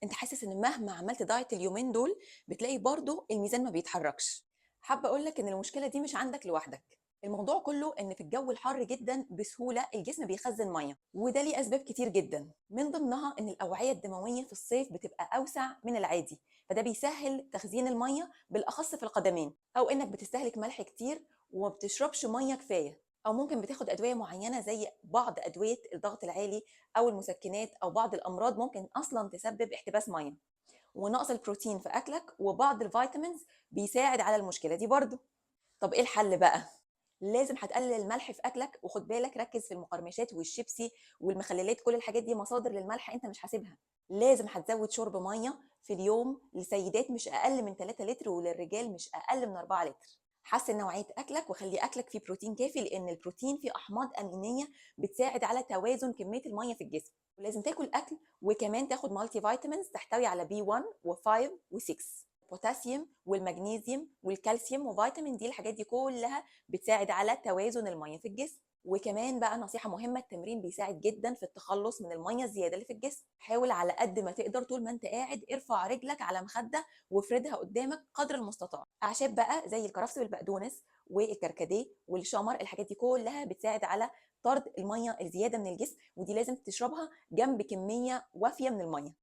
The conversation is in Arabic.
أنت حاسس إن مهما عملت دايت اليومين دول بتلاقي برضه الميزان ما بيتحركش. حابة أقول لك إن المشكلة دي مش عندك لوحدك. الموضوع كله إن في الجو الحر جدا بسهولة الجسم بيخزن مية، وده ليه أسباب كتير جدا، من ضمنها إن الأوعية الدموية في الصيف بتبقى أوسع من العادي، فده بيسهل تخزين المية بالأخص في القدمين، أو إنك بتستهلك ملح كتير وما بتشربش مية كفاية، أو ممكن بتاخد أدوية معينة زي بعض أدوية الضغط العالي أو المسكنات أو بعض الأمراض ممكن أصلا تسبب احتباس مية. ونقص البروتين في أكلك وبعض الفيتامينز بيساعد على المشكلة دي برضو. طب إيه الحل بقى؟ لازم هتقلل الملح في أكلك، وخد بالك ركز في المقرمشات والشيبسي والمخللات، كل الحاجات دي مصادر للملح أنت مش حاسبها. لازم هتزود شرب مية في اليوم، للسيدات مش أقل من 3 لتر وللرجال مش أقل من 4 لتر. حسن نوعية أكلك وخلي أكلك فيه بروتين كافي، لأن البروتين فيه أحماض أمينية بتساعد على توازن كمية المية في الجسم. ولازم تاكل أكل وكمان تاخد مالتي فيتامينز تحتوي على B1 و5 و6، بوتاسيوم والمغنيسيوم والكالسيوم وفيتامين دي، الحاجات دي كلها بتساعد على توازن المية في الجسم. وكمان بقى نصيحة مهمة، التمرين بيساعد جدا في التخلص من المية الزيادة اللي في الجسم. حاول على قد ما تقدر طول ما انت قاعد ارفع رجلك على مخدة وافردها قدامك قدر المستطاع. اعشاب بقى زي الكرفس والبقدونس والكركديه والشمر، الحاجات دي كلها بتساعد على طرد المية الزيادة من الجسم، ودي لازم تشربها جنب كمية وافية من المية.